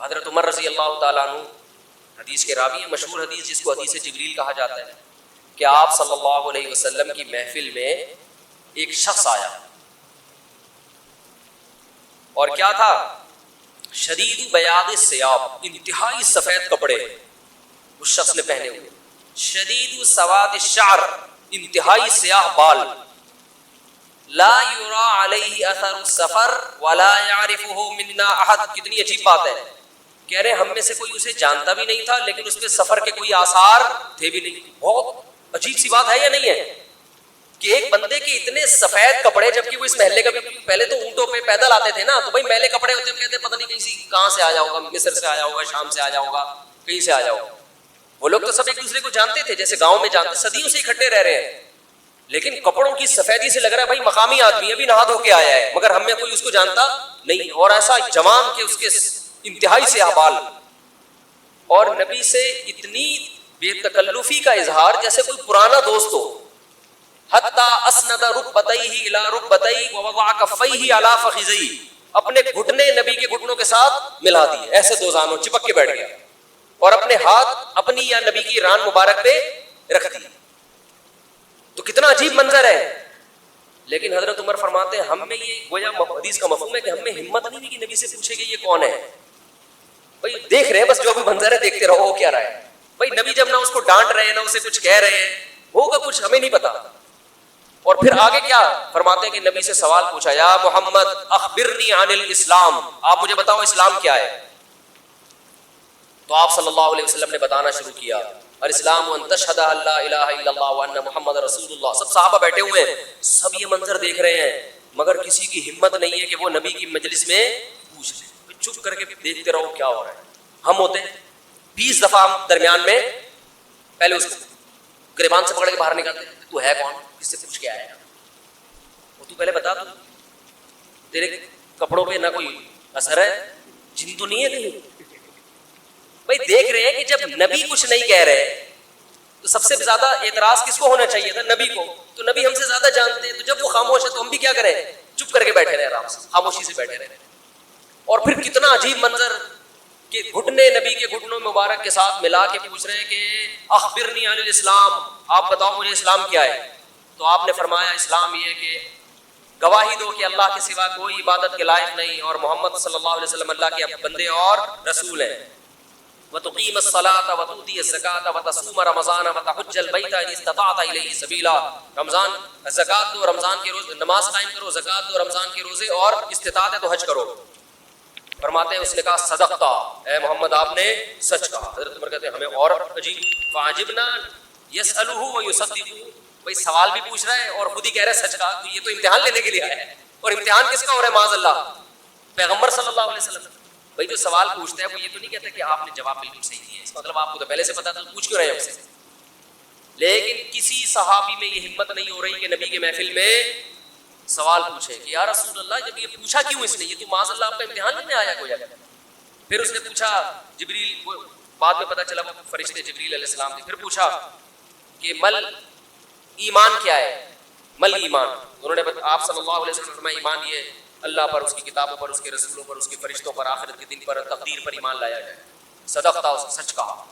حضرت عمر رضی اللہ تعالیٰ عنہ حدیث کے راوی ہیں، مشہور حدیث جس کو حدیث جبریل کہا جاتا ہے، کہ آپ صلی اللہ علیہ وسلم کی محفل میں ایک شخص آیا اور کیا تھا؟ شدید بیاض الثیاب، انتہائی سفید کپڑے اس شخص نے پہنے ہوئے، شدید سواد الشعر، انتہائی سیاہ بال، لا یرا علیہ اثر السفر ولا یعرفہ منا احد. کتنی عجیب بات ہے، کہہ رہے ہم میں سے کوئی اسے جانتا بھی نہیں تھا لیکن اس پہ سفر کے کوئی آثار تھے بھی نہیں. بہت عجیب سی بات ہے یا نہیں ہے کہ ایک بندے کے اتنے سفید کپڑے، جبکہ وہ اس محلے کا بھی پہلے تو اونٹوں پہ پیدل آتے تھے نا، تو بھائی میلے کپڑے ہوتے ہیں، کہتے پتہ نہیں کہاں سے آیا ہوگا، مصر سے آیا ہوگا، شام سے آیا ہوگا، کہیں سے آیا ہوگا. وہ لوگ تو سب ایک دوسرے کو جانتے تھے، جیسے گاؤں میں جانتے، صدیوں سے اکٹھے رہ رہے ہیں، لیکن کپڑوں کی سفیدی سے لگ رہا ہے بھائی مقامی آدمی ابھی نہا دھو کے آیا ہے، مگر ہم میں کوئی اس کو جانتا نہیں. اور ایسا جوان کہ اس کے انتہائی سیاہ بال، اور نبی سے اتنی بے تکلفی کا اظہار جیسے کوئی پرانا دوست ہو. حتی اسند رکبتیہ الی رکبتیہ ووضع کفیہ علی فخذیہ، اپنے گھٹنے نبی کے گھٹنوں کے ساتھ ملا دیے، ایسے دو زانوں چپک کے بیٹھ گیا، اور اپنے ہاتھ اپنی یا نبی کی ران مبارک پہ رکھ دی. تو کتنا عجیب منظر ہے. لیکن حضرت عمر فرماتے ہیں ہم میں یہ گویا حدیث کا مفہوم ہے کہ ہم میں ہمت نہیں ہوئی کہ نبی سے پوچھے کہ یہ کون ہے. بھائی دیکھ رہے ہیں بس، جو بھی منظر ہے دیکھتے رہو، ہو کیا رہا ہے. بھائی نبی جب نہ اس کو ڈانٹ رہے ہیں نہ اسے کچھ کہہ رہے ہیں، ہوگا کچھ ہمیں نہیں پتا. اور پھر آگے کیا فرماتے ہیں کہ نبی سے سوال پوچھا، یا محمد اخبرنی عن الاسلام، آپ مجھے بتاؤ اسلام کیا ہے. تو آپ صلی اللہ علیہ وسلم نے بتانا شروع کیا، الاسلام ان تشہد ان لا الہ الا اللہ وان محمد رسول اللہ. سب صحابہ بیٹھے ہوئے ہیں، سب یہ منظر دیکھ رہے ہیں، مگر کسی کی ہمت نہیں ہے کہ وہ نبی کی مجلس میں پوچھ لے. چپ کر کے دیکھتے رہو کیا ہو رہا ہے. ہم ہوتے ہیں 20 دفعہ درمیان میں پہلے اس کو گریبان سے پکڑ کے باہر نکالتے ہیں، تو ہے کون، کس سے پوچھ کے آیا ہے، وہ تو پہلے بتا، تو تیرے کپڑوں پہ نہ کوئی اثر ہے، جن تو نہیں ہے کہیں. بھائی دیکھ رہے ہیں کہ جب نبی کچھ نہیں کہہ رہے تو سب سے زیادہ اعتراض کس کو ہونا چاہیے تھا؟ نبی کو. تو نبی ہم سے زیادہ جانتے ہیں، تو جب وہ خاموش ہے تو ہم بھی کیا کریں؟ چپ کر کے بیٹھے رہے، آرام سے خاموشی سے بیٹھے رہے. اور پھر کتنا عجیب منظر کہ گھٹنے نبی کے گھٹنوں مبارک کے ساتھ ملا کے پوچھ رہے ہیں کہ اخبرنی عن الاسلام، آپ بتاؤ مجھے اسلام کیا ہے. تو آپ نے فرمایا اسلام یہ کہ گواہی دو کہ اللہ کے سوا کوئی عبادت کے لائق نہیں اور محمد صلی اللہ علیہ وسلم اللہ کے بندے اور رسول ہیں. وتقیم الصلاۃ وتؤتی الزکاۃ وتصوم رمضان وتحج البیت ان استطعت الیہ سبیلا. رمضان زکات دو، رمضان کے روز نماز قائم کرو، زکات دو، رمضان کے روزے، اور استطاعت ہے تو حج کرو. فرماتے ہیں اس نے کہا صدقتا، اے محمد آپ نے سچ کہا. حضرت عمر کہتے ہیں ہمیں اور عجیب، فعجبنا یسألہ ویصدقہ. بھائی سوال بھی پوچھ رہا ہے اور خود ہی کہہ رہا ہے سچ کہا. تو یہ تو امتحان لینے کے لیے آیا ہے، اور امتحان کس کا ہو رہا ہے؟ معاذ اللہ پیغمبر صلی اللہ علیہ وسلم. بھائی جو سوال پوچھتا ہے وہ یہ تو نہیں کہتا کہ آپ نے جواب بالکل صحیح دیا، اس کا مطلب آپ کو تو پہلے سے پتا تھا، پوچھ کیوں رہے ہم سے. لیکن کسی صحابی میں یہ ہمت نہیں ہو رہی کہ نبی کے محفل میں سوال پوچھے کہ یا رسول اللہ جب یہ پوچھا کیوں اس نے، یہ تو معاذ اللہ آپ کا امتحان لینے آیا کوئی. پھر اس نے پوچھا، جبریل، بعد میں پتا چلا وہ فرشتے جبریل علیہ السلام نے. پھر پوچھا کہ مل ایمان کیا ہے، مل ایمان. انہوں نے آپ صلی اللہ علیہ وسلم نے فرمایا ایمان یہ ہے اللہ پر، اس کی کتابوں پر، اس کے رسولوں پر، اس کے فرشتوں پر، آخرت کے دن پر، تقدیر پر ایمان لایا جائے. صدقتا، اس نے سچ کہا.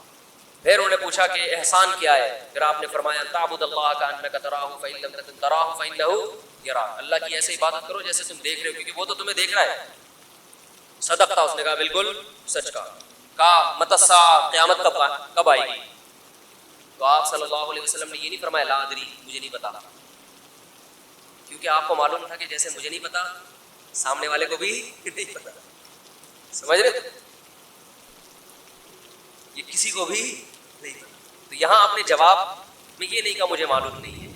پھر انہوں نے پوچھا کہ احسان کیا ہے. پھر آپ نے فرمایا تعبد اللہ کأنک تراہ فإن لم تکن تراہ فإنہ یراک. اللہ کی ایسے عبادت کرو جیسے تم دیکھ رہے ہو، کیونکہ وہ تو تمہیں دیکھ رہا ہے. صدقتا، اس نے کہا بالکل سچ کہا. متی الساعۃ، قیامت کب آئے گی؟ تو آپ صلی اللہ علیہ وسلم نے یہ نہیں فرمایا لا ادری، مجھے نہیں پتا، کیونکہ آپ کو معلوم تھا کہ جیسے مجھے نہیں پتا سامنے والے کو بھی نہیں پتا. سمجھ رہے؟ یہ کسی کو بھی نہیں پتا. تو یہاں آپ نے جواب میں یہ نہیں کہا مجھے معلوم نہیں ہے،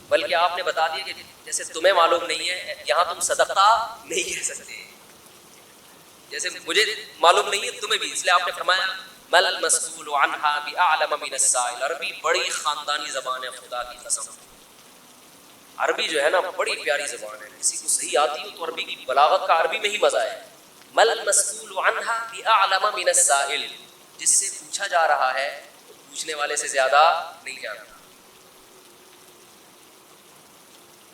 بلکہ آپ نے بتا دیا کہ جیسے تمہیں معلوم نہیں ہے، یہاں تم صدقہ نہیں کہہ سکتے، جیسے مجھے معلوم نہیں ہے تمہیں بھی. اس لیے آپ نے فرمایا مل المسئول عنہا بأعلم من السائل. عربی بڑی خاندانی زبان ہے، خدا کی قسم. عربی جو ہے نا بڑی پیاری زبان ہے، کسی کو صحیح آتی ہو تو عربی کی بلاغت کا عربی میں ہی مزہ ہے. مل المسئول عنہا بأعلم من السائل، جس سے پوچھا جا رہا ہے تو پوچھنے والے سے زیادہ نہیں جانتا.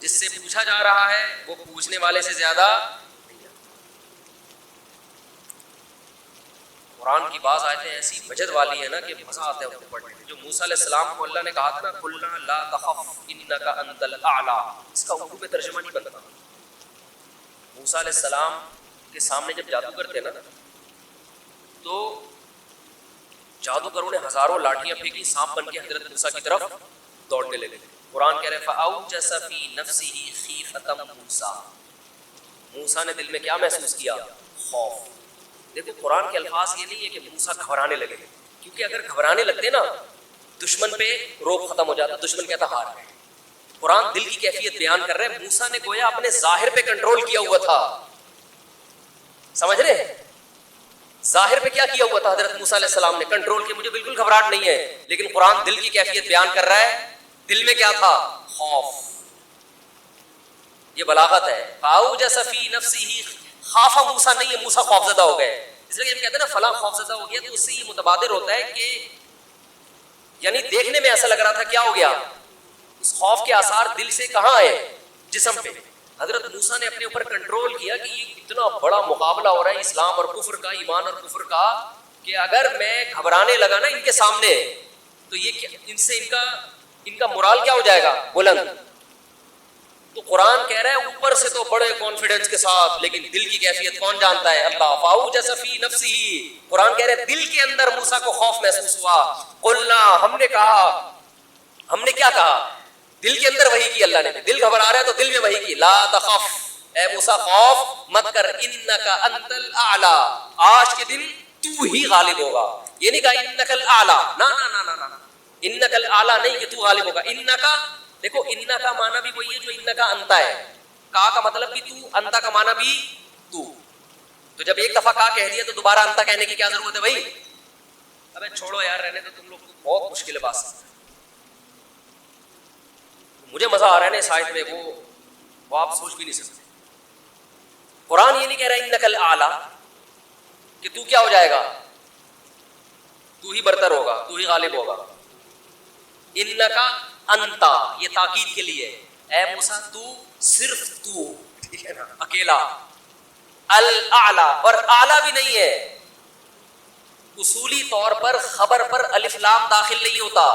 جس سے پوچھا جا رہا ہے، وہ پوچھنے والے سے زیادہ نہیں جانتا. قرآن کی بعض آیتیں ایسی وجد والی ہیں نا کہ مزہ آتا ہے ان کو پڑھنے میں. جو موسیٰ علیہ السلام کو اللہ نے کہا تھا نا قُلْنَا لَا تَخَفْ إِنَّكَ أَنْتَ الْأَعْلَىٰ, اس کا اردو میں ترجمہ نہیں بنتا. موسیٰ علیہ السلام کے سامنے جب جادو کرتے نا تو جادوگروں نے ہزاروں لاٹھیاں پھینکی, سانپ بن کے حضرت موسیٰ کی طرف دوڑنے لگے. قرآن کہہ رہے فَأَوْجَسَ فِي نَفْسِهِ خِيفَةً مُوسَىٰ, موسیٰ نے دل میں کیا محسوس کیا؟ خوف. دیکھو قرآن کے الفاظ یہ نہیں ہے کہ موسیٰ گھبرانے لگے, کیونکہ اگر گھبرانے لگتے نا دشمن پہ روب ختم ہو جاتا, دشمن کہتا ہار گئے. قرآن دل کی کیفیت بیان کر رہے ہیں. موسیٰ نے گویا اپنے ظاہر پہ کنٹرول کیا ہوا تھا, سمجھ رہے ہیں؟ ظاہر پہ کیا کیا ہوا تھا حضرت موسیٰ علیہ السلام نے؟ کنٹرول کیا. مجھے بالکل گھبراہٹ نہیں ہے, لیکن قرآن دل کی کیفیت بیان کر رہا ہے. دل میں کیا تھا؟ خوف. یہ بلاغت ہے. فَأَوْجَسَ فِي نَفْسِهِ, خافا موسیٰ نہیں ہے, موسیٰ خوفزدہ ہو گئے. اس لیے ہم کہتے ہیں نا فلاں خوفزدہ ہو گیا, تو اس سے یہ متبادر ہوتا ہے کہ یعنی دیکھنے میں ایسا لگ رہا تھا کیا ہو گیا, اس خوف کے آثار دل سے کہاں آئے؟ جسم پہ. حضرت موسیٰ نے اپنے اوپر کنٹرول کیا کہ یہ اتنا بڑا مقابلہ ہو رہا ہے اسلام اور کفر کا, ایمان اور کفر کا, کہ اگر میں گھبرانے لگا نا ان کے سامنے تو یہ ان سے ان کا مورال کیا ہو جائے گا؟ بلند. تو قرآن کہہ رہا ہے اوپر سے تو بڑے کانفیڈنس کے ساتھ, لیکن دل کی کیفیت کون جانتا ہے؟ اللہ. فَأَوْجَسَ فِي نَفْسِهِ, قرآن کہہ رہا ہے دل کے اندر موسیٰ کو خوف محسوس ہوا. قُلْنَا, ہم نے کہا, ہم نے کیا کہا؟ دل کے اندر وحی کی اللہ نے. دل گھبرا رہا ہے تو دل میں وحی کی, لا تخف, اے موسیٰ خوف مت کر, انک انت الاعلیٰ, آج کے دن تو ہی غالب ہوگا. یہ نہیں کہا انک الاعلیٰ, نا, انک الاعلیٰ نہیں کہ تو غالب ہوگا. انک, دیکھو انکا کا معنی بھی وہی ہے جو انکا انتا ہے. کا مطلب بھی تو, انتا کا معنی بھی تو. تو جب ایک دفعہ کا کہہ دیا تو دوبارہ انتا کہنے کی کیا ضرورت ہے بھائی؟ ابے چھوڑو یار, رہنے تو تم لوگ کو بہت مشکل ہے بات. مجھے مزہ آ رہا ہے نا اس آیت میں, وہ آپ سوچ بھی نہیں سکتے. قرآن یہ نہیں کہہ رہا انک الاعلیٰ کہ تو کیا ہو جائے گا, تو ہی برتر ہوگا, تو ہی غالب ہوگا. انکا انتا, یہ تاکید کے لیے, اے موسیٰ تو, صرف تو, ٹھیک ہے نا, اکیلا. الاعلیٰ, اور اعلیٰ بھی نہیں ہے. اصولی طور پر خبر پر الف لام داخل نہیں ہوتا.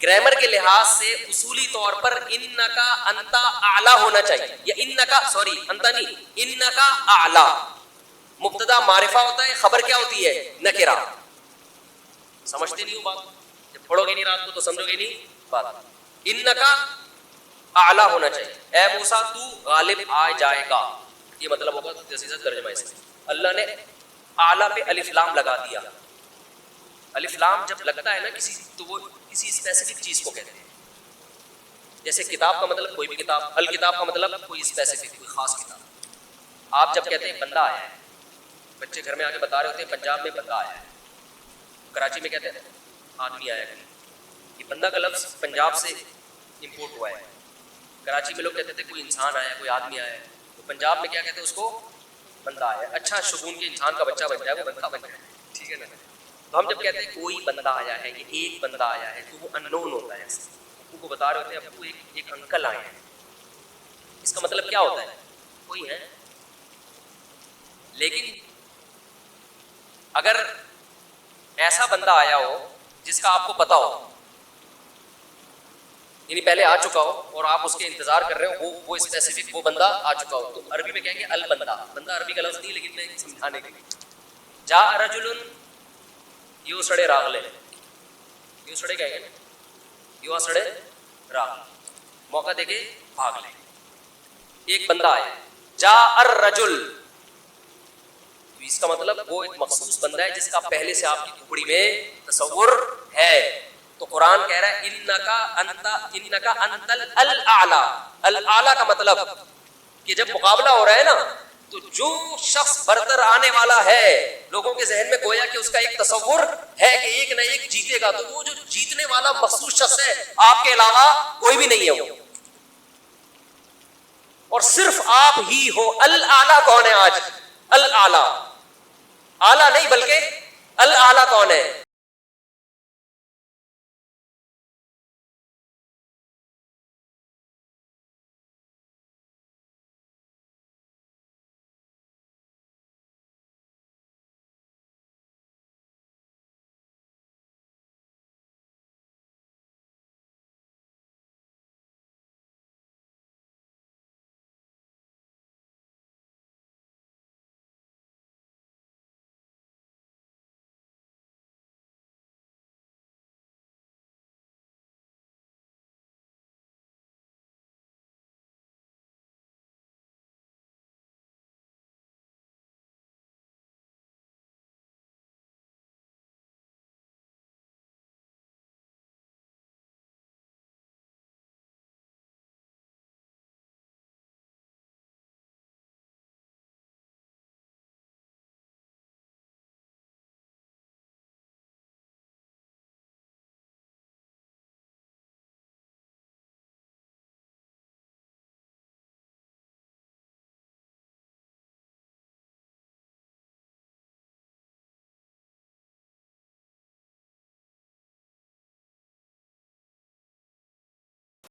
گرامر کے لحاظ سے اصولی طور پر انکا انتا اعلیٰ ہونا چاہیے, یا انکا, سوری انتا نہیں, انکا اعلیٰ. مبتدا معرفہ ہوتا ہے, خبر کیا ہوتی ہے؟ نکرہ. سمجھتے نہیں ہو بات؟ جب پڑھو گے نہیں رات کو تو سمجھو گے نہیں بات. انکا اعلیٰ ہونا چاہیے, اے موسیٰ تو غالب آ جائے گا, یہ مطلب ہوگا جیسے ترجمہ اس میں. اللہ نے اعلیٰ پہ الف لام لگا دیا. الف لام جب لگتا ہے نا کسی, تو وہ کسی اسپیسیفک چیز کو کہتے ہیں. جیسے کتاب کا مطلب کوئی بھی کتاب, الکتاب کا مطلب کوئی اسپیسیفک, کوئی خاص کتاب. آپ جب کہتے ہیں بندہ آیا ہے, بچے گھر میں آ کے بتا رہے ہوتے ہیں پنجاب میں بندہ آیا ہے, کراچی میں کہتے ہیں آدمی آیا ہے. یہ بندہ کا لفظ پنجاب سے امپورٹ ہوا ہے. کراچی میں لوگ کہتے تھے کوئی انسان آیا ہے, کوئی آدمی آیا ہے, تو پنجاب میں کیا کہتے ہیں اس کو؟ بندہ آیا ہے. اچھا شگون کے انسان کا بچہ بن جائے, وہ بندہ بن جائے, ٹھیک ہے نا. تو ہم جب کہتے ہیں کوئی بندہ آیا ہے, یہ ایک بندہ آیا ہے, تو وہ اننون ہوتا ہے. ابو کو بتا رہے ہوتے ہیں ابو ایک انکل آئے ہیں, اس کا مطلب کیا ہوتا ہے؟ کوئی ہے. لیکن اگر ایسا بندہ آیا ہو جس کا آپ کو پتا ہو, یعنی پہلے آ چکا ہو اور آپ اس کے انتظار کر رہے ہو, وہ اسپیسیفک وہ بندہ آ چکا ہو, تو عربی میں کہیں گے البندہ. بندہ عربی کا لفظ نہیں, لیکن میں سمجھانے کے لیے, جا رجل یو سڑے راغلے, یو سڑے کہیں گے, یو سڑے راغ, موقع دے کے بھاگ لے. ایک بندہ آیا, جا الرجل, اس کا مطلب وہ ایک مخصوص بندہ ہے جس کا پہلے سے آپ کی کھوپڑی میں تصور ہے. تو قرآن کہہ رہا ہے انکا انت الاعلیٰ. الاعلیٰ کا مطلب کہ جب مقابلہ ہو رہا ہے نا, تو جو شخص برتر آنے والا ہے, لوگوں کے ذہن میں گویا کہ اس کا ایک تصور ہے کہ ایک نہ ایک جیتے گا, تو وہ جو جیتنے والا مخصوص شخص ہے, آپ کے علاوہ کوئی بھی نہیں ہے وہ, اور صرف آپ ہی ہو. الاعلیٰ کون ہے آج؟ الاعلیٰ, اعلیٰ نہیں بلکہ الاعلیٰ کون ہے؟